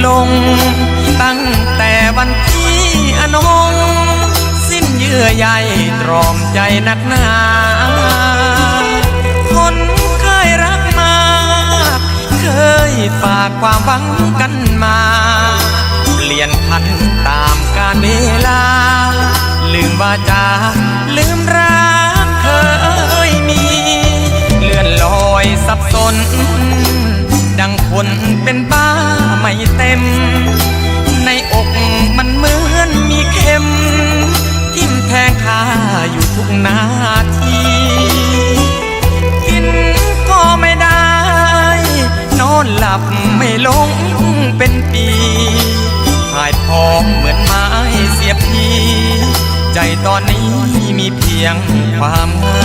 ลงตั้งแต่วันที่อนงสิ้นเยื่อใยตรอมใจนักหนาคนเคยรักมาเคยฝากความหวังกันมาเปลี่ยนพันตามกาลเวลาลืมวาจาลืมรักเคยมีเลื่อนลอยสับสนดังคนเป็นบ้าไม่เต็มในอกมันเหมือนมีเข็มทิ่มแทงคาอยู่ทุกนาทีกินก็ไม่ได้นอนหลับไม่ลงเป็นปีหายพองเหมือนไม้เสียบพีใจตอนนี้มีเพียงความเหงา